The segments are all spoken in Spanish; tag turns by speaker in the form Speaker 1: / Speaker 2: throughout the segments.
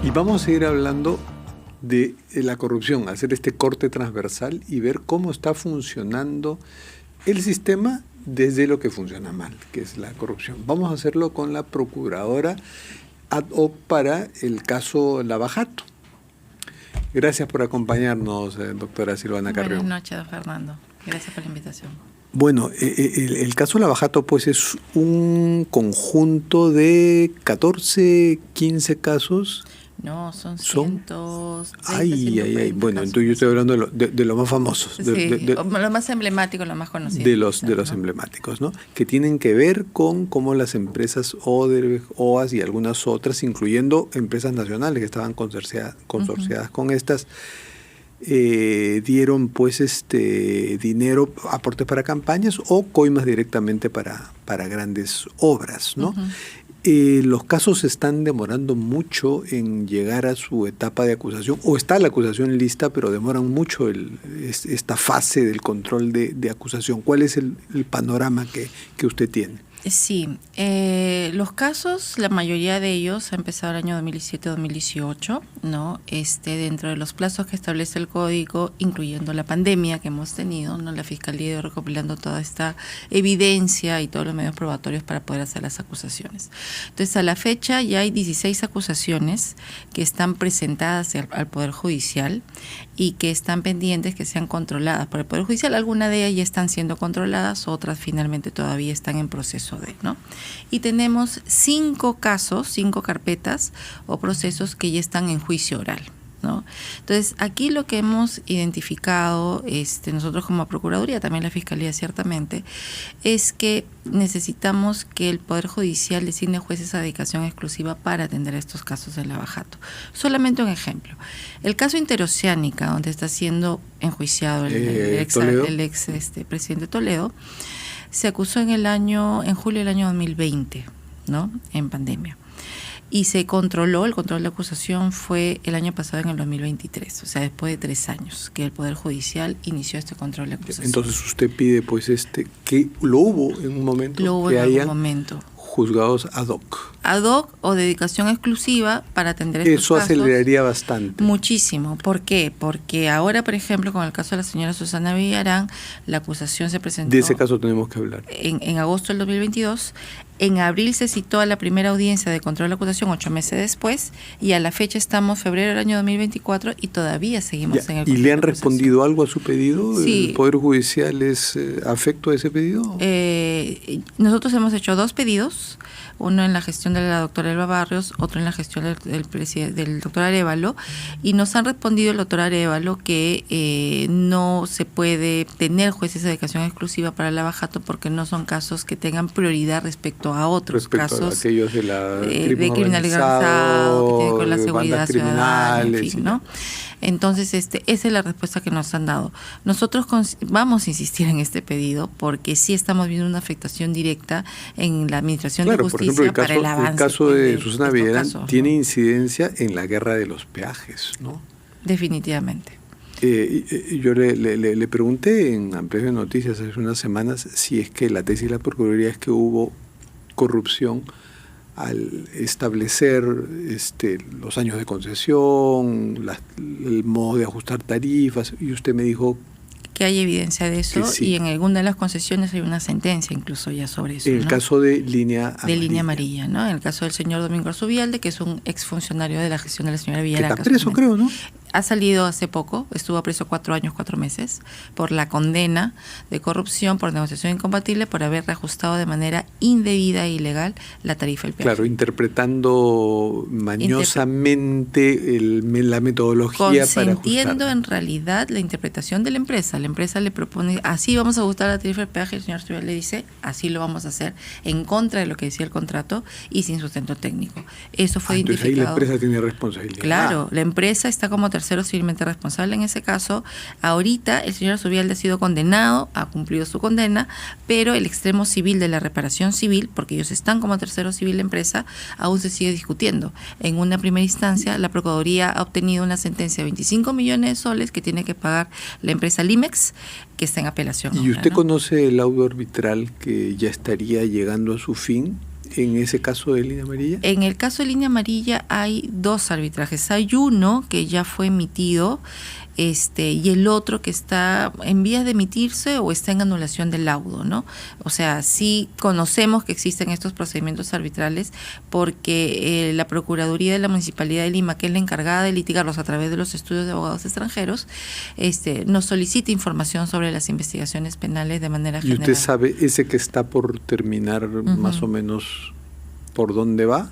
Speaker 1: Y vamos a seguir hablando de la corrupción, hacer este corte transversal y ver cómo está funcionando el sistema desde lo que funciona mal, que es la corrupción. Vamos a hacerlo con la procuradora ad hoc para el caso Lavajato. Gracias por acompañarnos, doctora Silvana Carrión.
Speaker 2: Buenas noches, don Fernando. Gracias por la invitación.
Speaker 1: Bueno, el caso Lavajato pues es un conjunto de 14, 15 casos.
Speaker 2: No, son cientos.
Speaker 1: Ay. Bueno, entonces yo estoy hablando de los más famosos.
Speaker 2: Sí, los más emblemáticos, los más conocidos.
Speaker 1: De los emblemáticos, ¿no? Que tienen que ver con cómo las empresas Odebrecht, OAS y algunas otras, incluyendo empresas nacionales que estaban consorciadas con estas, dieron pues dinero, aportes para campañas o coimas directamente para grandes obras, ¿no? Los casos se están demorando mucho en llegar a su etapa de acusación, o está la acusación lista, pero demoran mucho esta fase del control de acusación. ¿Cuál es el panorama que usted tiene?
Speaker 2: Sí, los casos, la mayoría de ellos ha empezado el año 2017-2018, ¿no? Dentro de los plazos que establece el código, incluyendo la pandemia que hemos tenido, ¿no? La Fiscalía ha ido recopilando toda esta evidencia y todos los medios probatorios para poder hacer las acusaciones. Entonces, a la fecha ya hay 16 acusaciones que están presentadas al Poder Judicial y que están pendientes que sean controladas por el Poder Judicial. Algunas de ellas ya están siendo controladas, otras finalmente todavía están en proceso de, ¿no? Y tenemos 5 casos, 5 carpetas o procesos que ya están en juicio oral, ¿no? Entonces, aquí lo que hemos identificado, nosotros como Procuraduría, también la Fiscalía ciertamente, es que necesitamos que el Poder Judicial designe jueces a dedicación exclusiva para atender estos casos de Lavajato. Solamente un ejemplo. El caso Interoceánica, donde está siendo enjuiciado el ex presidente Toledo, se acusó en julio del año 2020, ¿no? En pandemia. Y el control de acusación fue el año pasado, en el 2023, o sea, después de 3 años que el Poder Judicial inició este control de acusación.
Speaker 1: Entonces usted pide pues que lo hubo en un momento,
Speaker 2: lo hubo
Speaker 1: que
Speaker 2: en
Speaker 1: hayan
Speaker 2: algún momento.
Speaker 1: Juzgados ad hoc.
Speaker 2: Ad hoc o dedicación exclusiva para atender estos
Speaker 1: casos. Eso aceleraría bastante.
Speaker 2: Muchísimo. ¿Por qué? Porque ahora, por ejemplo, con el caso de la señora Susana Villarán, la acusación se presentó...
Speaker 1: De ese caso tenemos que hablar.
Speaker 2: En agosto del 2022. En abril se citó a la primera audiencia de control de la acusación 8 meses después, y a la fecha estamos febrero del año 2024 y todavía seguimos en el...
Speaker 1: ¿Y le han respondido algo a su pedido?
Speaker 2: Sí.
Speaker 1: ¿El Poder Judicial es afecto a ese pedido?
Speaker 2: Nosotros hemos hecho 2 pedidos, uno en la gestión de la doctora Elba Barrios, otro en la gestión del doctor Arévalo, y nos han respondido el doctor Arévalo que no se puede tener jueces de dedicación exclusiva para Lavajato porque no son casos que tengan prioridad respecto a otros casos
Speaker 1: a aquellos de
Speaker 2: criminal organizado, que tienen con la seguridad ciudadana, en fin, ¿no? Entonces, esa es la respuesta que nos han dado. Nosotros vamos a insistir en este pedido porque sí estamos viendo una afectación directa en la administración de justicia,
Speaker 1: por ejemplo,
Speaker 2: para el avance.
Speaker 1: El caso de Susana Villarán tiene incidencia en la guerra de los peajes, ¿no?
Speaker 2: Definitivamente.
Speaker 1: Yo le pregunté en Ampliación de Noticias hace unas semanas si es que la tesis de la Procuraduría es que hubo corrupción al establecer los años de concesión, el modo de ajustar tarifas, y usted me dijo
Speaker 2: que hay evidencia de eso,
Speaker 1: sí.
Speaker 2: Y en alguna de las concesiones hay una sentencia incluso ya sobre eso.
Speaker 1: En el caso de Línea Amarilla.
Speaker 2: De Línea Amarilla, ¿no? En el caso del señor Domingo Arzubialde, que es un exfuncionario de la gestión de la señora Villarán.
Speaker 1: Que está preso, creo, ¿no?
Speaker 2: Ha salido hace poco, estuvo preso 4 años, 4 meses, por la condena de corrupción, por negociación incompatible, por haber reajustado de manera indebida e ilegal la tarifa del peaje.
Speaker 1: Claro, interpretando mañosamente la metodología para ajustar.
Speaker 2: Consentiendo en realidad la interpretación de la empresa. La empresa le propone, así vamos a ajustar la tarifa del peaje, el señor Arzubialde le dice, así lo vamos a hacer, en contra de lo que decía el contrato y sin sustento técnico. Eso fue identificado.
Speaker 1: Entonces ahí la empresa tiene responsabilidad.
Speaker 2: Claro, la empresa está como tercero civilmente responsable en ese caso. Ahorita el señor Arzubialde ha sido condenado, ha cumplido su condena, pero el extremo civil de la reparación civil, porque ellos están como tercero civil de empresa, aún se sigue discutiendo. En una primera instancia, la Procuraduría ha obtenido una sentencia de 25 millones de soles que tiene que pagar la empresa Limex, que está en apelación.
Speaker 1: ¿Y
Speaker 2: ahora,
Speaker 1: usted
Speaker 2: ¿no?
Speaker 1: conoce el laudo arbitral que ya estaría llegando a su fin? en ese caso de línea amarilla?
Speaker 2: En el caso de línea amarilla hay 2 arbitrajes. Hay uno que ya fue emitido y el otro que está en vías de emitirse o está en anulación del laudo, ¿no? O sea, sí conocemos que existen estos procedimientos arbitrales porque la Procuraduría de la Municipalidad de Lima, que es la encargada de litigarlos a través de los estudios de abogados extranjeros, nos solicita información sobre las investigaciones penales de manera general.
Speaker 1: ¿Y usted sabe ese que está por terminar más o menos por dónde va?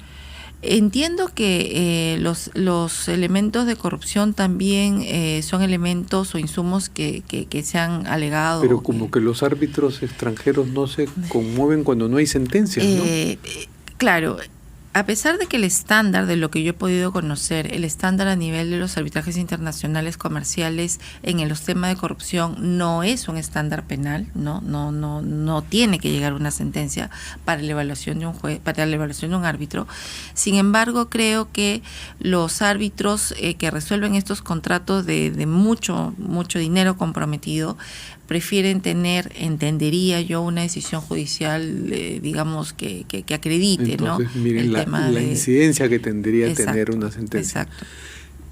Speaker 2: Entiendo que los elementos de corrupción también son elementos o insumos que se han alegado.
Speaker 1: Pero como que los árbitros extranjeros no se conmueven cuando no hay sentencias, ¿no?
Speaker 2: Claro. A pesar de que el estándar, de lo que yo he podido conocer, el estándar a nivel de los arbitrajes internacionales comerciales en los temas de corrupción no es un estándar penal, no tiene que llegar una sentencia para la evaluación de un juez, para la evaluación de un árbitro. Sin embargo, creo que los árbitros que resuelven estos contratos de mucho dinero comprometido prefieren tener, entendería yo, una decisión judicial, digamos, que acredite.
Speaker 1: Entonces,
Speaker 2: ¿no?
Speaker 1: Miren la incidencia que tendría tener una sentencia.
Speaker 2: Exacto.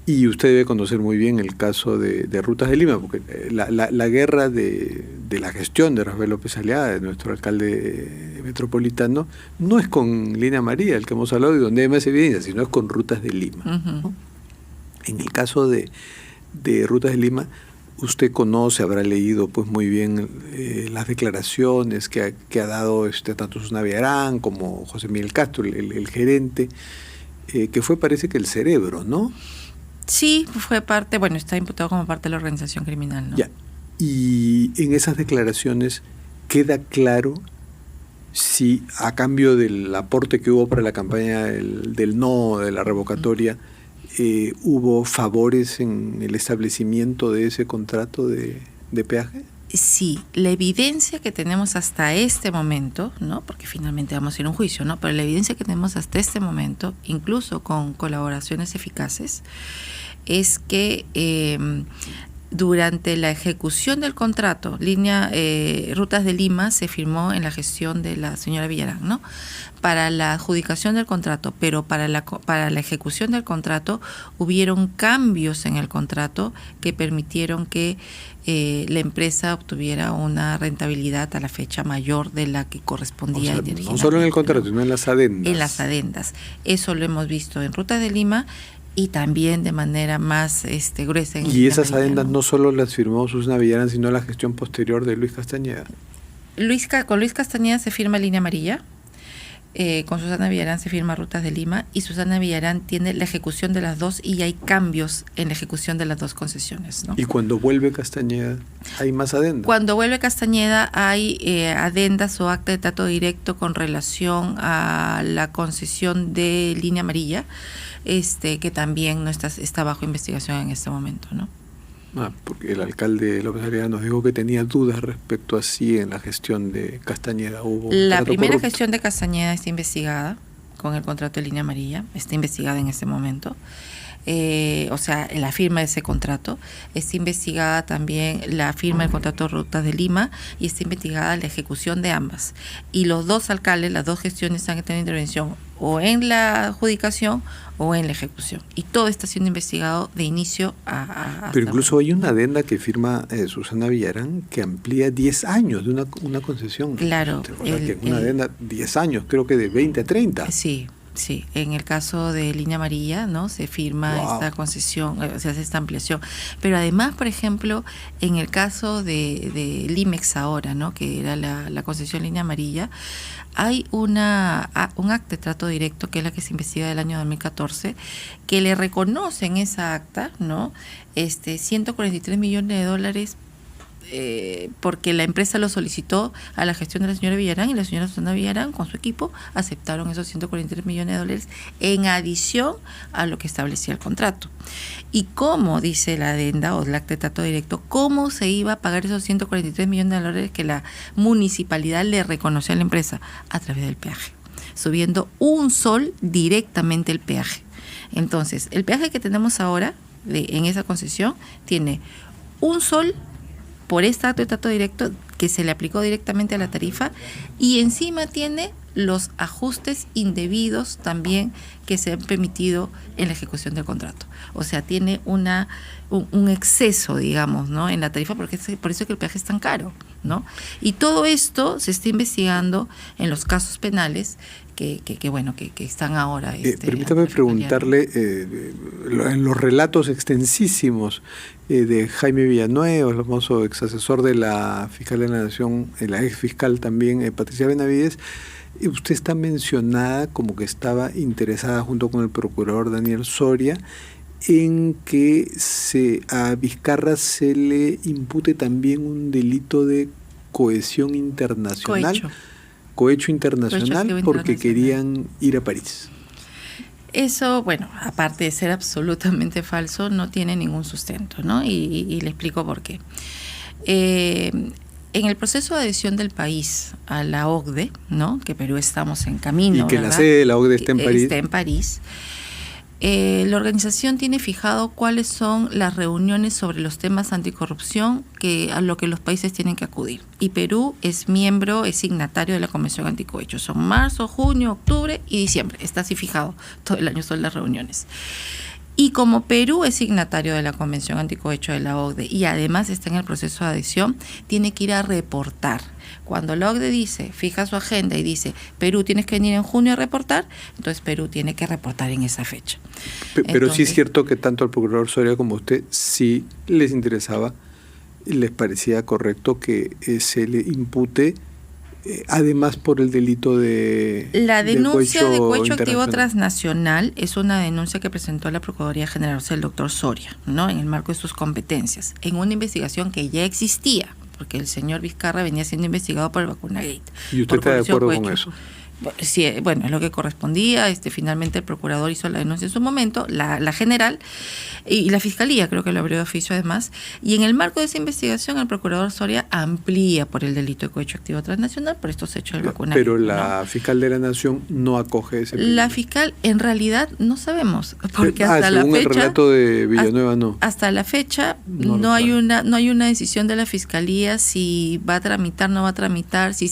Speaker 1: Y usted debe conocer muy bien el caso de Rutas de Lima, porque la guerra de la gestión de Rafael López Aliaga, de nuestro alcalde metropolitano, no es con Línea Amarilla, el que hemos hablado, y donde hay más evidencia, sino es con Rutas de Lima. ¿No? En el caso de Rutas de Lima, usted conoce, habrá leído pues muy bien las declaraciones que ha dado tanto Susana Villarán como José Miguel Castro, el gerente, que fue, parece que el cerebro, ¿no?
Speaker 2: Sí, fue parte, está imputado como parte de la organización criminal, ¿no?
Speaker 1: Ya. Y en esas declaraciones queda claro si, a cambio del aporte que hubo para la campaña del no, de la revocatoria, ¿hubo favores en el establecimiento de ese contrato de peaje?
Speaker 2: Sí, la evidencia que tenemos hasta este momento, ¿no? Porque finalmente vamos a ir a un juicio, ¿no? Pero la evidencia que tenemos hasta este momento, incluso con colaboraciones eficaces, es que durante la ejecución del contrato, Rutas de Lima se firmó en la gestión de la señora Villarán, ¿no? Para la adjudicación del contrato, pero para la ejecución del contrato hubieron cambios en el contrato que permitieron que la empresa obtuviera una rentabilidad a la fecha mayor de la que correspondía.
Speaker 1: O sea, no solo en el contrato, sino en las adendas.
Speaker 2: En las adendas. Eso lo hemos visto en Rutas de Lima y también de manera más gruesa.
Speaker 1: Y esas adendas no solo las firmó Susana Villarán, sino la gestión posterior de Luis Castañeda.
Speaker 2: Con Luis Castañeda se firma Línea Amarilla, con Susana Villarán se firma Rutas de Lima y Susana Villarán tiene la ejecución de las dos y hay cambios en la ejecución de las dos concesiones, ¿no?
Speaker 1: ¿Y cuando vuelve Castañeda hay más adendas? Cuando
Speaker 2: vuelve Castañeda hay adendas o acta de trato directo con relación a la concesión de Línea Amarilla, que también no está bajo investigación en este momento, ¿no?
Speaker 1: Porque el alcalde López Aliaga nos dijo que tenía dudas respecto a si en la gestión de Castañeda hubo...
Speaker 2: La primera gestión de Castañeda está investigada con el contrato de Línea Amarilla, está investigada en este momento. La firma de ese contrato, está investigada también la firma del contrato de Rutas de Lima y está investigada la ejecución de ambas. Y los dos alcaldes, las dos gestiones han tenido intervención o en la adjudicación o en la ejecución. Y todo está siendo investigado de inicio a
Speaker 1: Pero incluso hay una adenda que firma Susana Villarán que amplía 10 años de una concesión.
Speaker 2: Claro.
Speaker 1: Una adenda 10 años, creo que de 20 a 30.
Speaker 2: Sí, en el caso de Línea Amarilla, ¿no? Se firma esta concesión, se hace esta ampliación. Pero además, por ejemplo, en el caso de Limex ahora, ¿no? Que era la concesión Línea Amarilla, hay un acta de trato directo, que es la que se investiga del año 2014, que le reconoce en esa acta, ¿no? 143 millones de dólares porque la empresa lo solicitó a la gestión de la señora Villarán y la señora Susana Villarán con su equipo aceptaron esos 143 millones de dólares en adición a lo que establecía el contrato. Y cómo dice la adenda o el acta de trato directo, cómo se iba a pagar esos 143 millones de dólares que la municipalidad le reconoció a la empresa a través del peaje, subiendo un sol directamente el peaje. Entonces, el peaje que tenemos ahora en esa concesión tiene un sol por este acto de trato directo que se le aplicó directamente a la tarifa y encima tiene los ajustes indebidos también que se han permitido en la ejecución del contrato. O sea, tiene un exceso, digamos, ¿no?, en la tarifa, porque por eso es que el peaje es tan caro, ¿no? Y todo esto se está investigando en los casos penales que están ahora.
Speaker 1: Permítame preguntarle, en los relatos extensísimos de Jaime Villanueva, el famoso ex asesor de la fiscal de la Nación, la ex fiscal también, Patricia Benavides, usted está mencionada como que estaba interesada junto con el procurador Daniel Soria en que a Vizcarra se le impute también un delito de cohesión internacional. Cohecho internacional porque querían ir a París.
Speaker 2: Eso, bueno, aparte de ser absolutamente falso, no tiene ningún sustento, ¿no? Y le explico por qué. En el proceso de adhesión del país a la OCDE, ¿no?, que Perú estamos en camino,
Speaker 1: y que
Speaker 2: ¿verdad?,
Speaker 1: la sede de la OCDE está
Speaker 2: en París. La organización tiene fijado cuáles son las reuniones sobre los temas anticorrupción a lo que los países tienen que acudir. Y Perú es miembro, es signatario de la Convención Anticohecho. Son marzo, junio, octubre y diciembre. Está así fijado todo el año, son las reuniones. Y como Perú es signatario de la Convención Anticohecho de la OCDE y además está en el proceso de adhesión, tiene que ir a reportar. Cuando la OCDE dice, fija su agenda y dice, Perú tienes que venir en junio a reportar, entonces Perú tiene que reportar en esa fecha.
Speaker 1: Pero sí es cierto que tanto al procurador Soria como a usted sí les interesaba, les parecía correcto que se le impute, además por el delito de...
Speaker 2: La denuncia de cohecho activo transnacional es una denuncia que presentó la Procuraduría General, o sea, el doctor Soria, ¿no?, en el marco de sus competencias, en una investigación que ya existía, porque el señor Vizcarra venía siendo investigado por el Vacunagate.
Speaker 1: ¿Y usted está de acuerdo con eso?
Speaker 2: Sí, bueno, es lo que correspondía. Finalmente el procurador hizo la denuncia en su momento, la general, y la fiscalía creo que lo abrió de oficio además. Y en el marco de esa investigación, el procurador Soria amplía por el delito de cohecho activo transnacional por estos hechos del Vacunagate.
Speaker 1: Pero la fiscal de la Nación no acoge ese pedido.
Speaker 2: La fiscal, en realidad, no sabemos, porque hasta la fecha,
Speaker 1: el relato de Villanueva no.
Speaker 2: Hasta la fecha no hay una decisión de la fiscalía si va a tramitar, no va a tramitar, si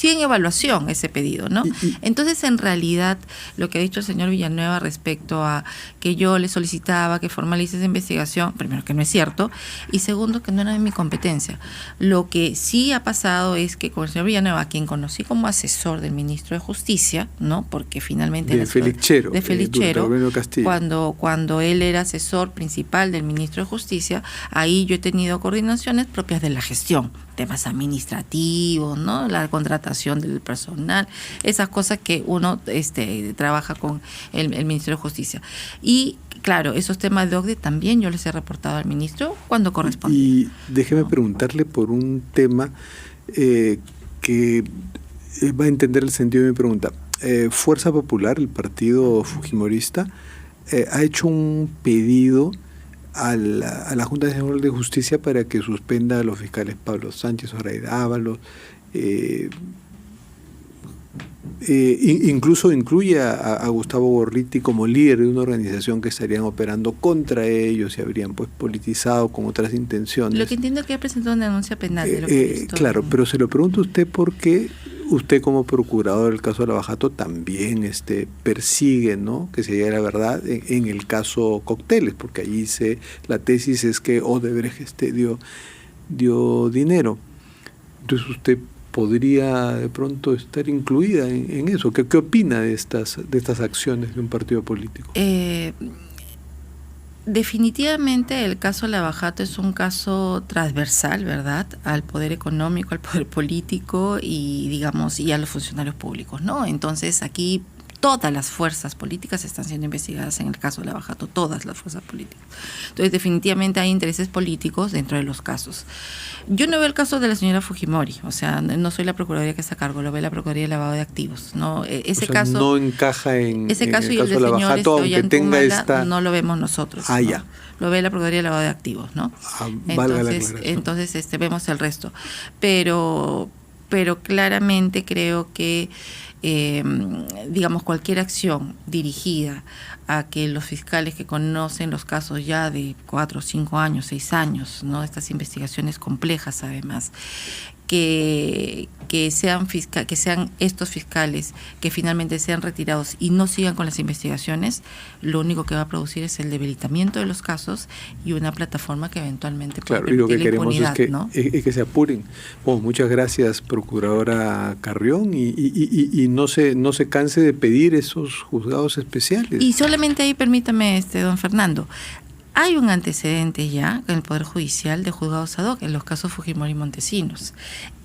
Speaker 2: en evaluación ese pedido, ¿no? Entonces, en realidad, lo que ha dicho el señor Villanueva respecto a que yo le solicitaba que formalice esa investigación, primero que no es cierto, y segundo que no era de mi competencia. Lo que sí ha pasado es que con el señor Villanueva, a quien conocí como asesor del ministro de Justicia, ¿no?, porque finalmente...
Speaker 1: De Félix Chero,
Speaker 2: cuando él era asesor principal del ministro de Justicia, ahí yo he tenido coordinaciones propias de la gestión, temas administrativos, ¿no?, la contratación del personal, esas cosas que uno trabaja con el Ministerio de Justicia. Y claro, esos temas de OCDE también yo les he reportado al ministro cuando corresponde.
Speaker 1: Y déjeme preguntarle por un tema que va a entender el sentido de mi pregunta. Fuerza Popular, el partido fujimorista, ha hecho un pedido a la Junta Nacional de Justicia para que suspenda a los fiscales Pablo Sánchez, Zoraida Ábalos, incluso incluye a Gustavo Gorriti como líder de una organización que estarían operando contra ellos y habrían pues politizado con otras intenciones.
Speaker 2: Lo que entiendo es que ha presentado una denuncia penal.
Speaker 1: Claro, pero se lo pregunto a usted porque usted como procurador del caso de Lavajato también persigue, ¿no?, que se llegue a la verdad en el caso Cócteles, porque allí la tesis es que Odebrecht dio dinero. Entonces usted podría de pronto estar incluida en eso. ¿Qué opina de estas acciones de un partido político?
Speaker 2: Definitivamente el caso Lavajato es un caso transversal, ¿verdad?, al poder económico, al poder político y a los funcionarios públicos, ¿no? Entonces aquí todas las fuerzas políticas están siendo investigadas en el caso de Lavajato, todas las fuerzas políticas. Entonces definitivamente hay intereses políticos dentro de los casos. Yo no veo el caso de la señora Fujimori, o sea, no soy la Procuraduría que está a cargo, lo ve la Procuraduría de Lavado de Activos, ¿no? Ese caso
Speaker 1: no encaja en
Speaker 2: ese caso
Speaker 1: en
Speaker 2: y el del
Speaker 1: Lavajato,
Speaker 2: señor
Speaker 1: aunque tenga
Speaker 2: Ollantumala, no lo vemos nosotros.
Speaker 1: Ah,
Speaker 2: ¿no?
Speaker 1: ya.
Speaker 2: Lo ve la Procuraduría de Lavado de Activos, ¿no? Entonces vemos el resto. Pero claramente creo que cualquier acción dirigida a que los fiscales que conocen los casos ya de 4, 5 años, 6 años, ¿no? Estas investigaciones complejas además, que sean estos fiscales que finalmente sean retirados y no sigan con las investigaciones, lo único que va a producir es el debilitamiento de los casos y una plataforma que eventualmente puede
Speaker 1: claro, y lo que queremos
Speaker 2: impunidad,
Speaker 1: es que,
Speaker 2: ¿no?
Speaker 1: es que se apuren. Bueno, muchas gracias, Procuradora Carrión, y no se canse de pedir esos juzgados especiales.
Speaker 2: Y solamente ahí, permítame, don Fernando, hay un antecedente ya en el Poder Judicial de juzgados ad hoc en los casos Fujimori y Montesinos.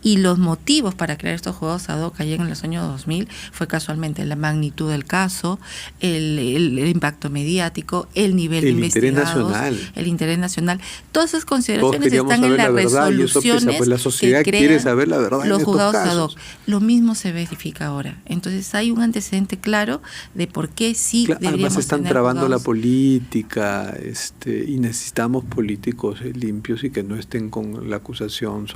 Speaker 2: Y los motivos para crear estos juzgados ad hoc allá en los años 2000 fue casualmente la magnitud del caso, el impacto mediático, el nivel de investigados, el interés nacional. Todas esas consideraciones están en las resoluciones
Speaker 1: pues la sociedad
Speaker 2: que
Speaker 1: quiere saber la verdad
Speaker 2: los
Speaker 1: en
Speaker 2: juzgados
Speaker 1: estos
Speaker 2: ad hoc.
Speaker 1: casos.
Speaker 2: Lo mismo se verifica ahora. Entonces hay un antecedente claro de por qué sí deberíamos
Speaker 1: además están
Speaker 2: tener
Speaker 1: trabando la
Speaker 2: juzgados.
Speaker 1: política, y necesitamos políticos limpios y que no estén con la acusación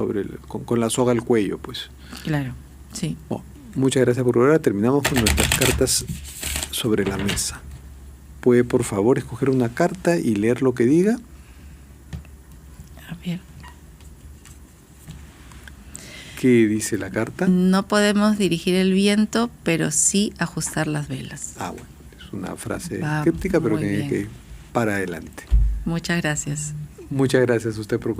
Speaker 1: con la soga al cuello, pues.
Speaker 2: Claro, sí.
Speaker 1: Bueno, muchas gracias, Procuradora. Terminamos con nuestras cartas sobre la mesa. ¿Puede, por favor, escoger una carta y leer lo que diga?
Speaker 2: A ver.
Speaker 1: ¿Qué dice la carta?
Speaker 2: No podemos dirigir el viento, pero sí ajustar las velas.
Speaker 1: Bueno, es una frase
Speaker 2: Va
Speaker 1: críptica, pero
Speaker 2: muy bien.
Speaker 1: que para adelante.
Speaker 2: Muchas gracias.
Speaker 1: Muchas gracias a usted, Procuradora.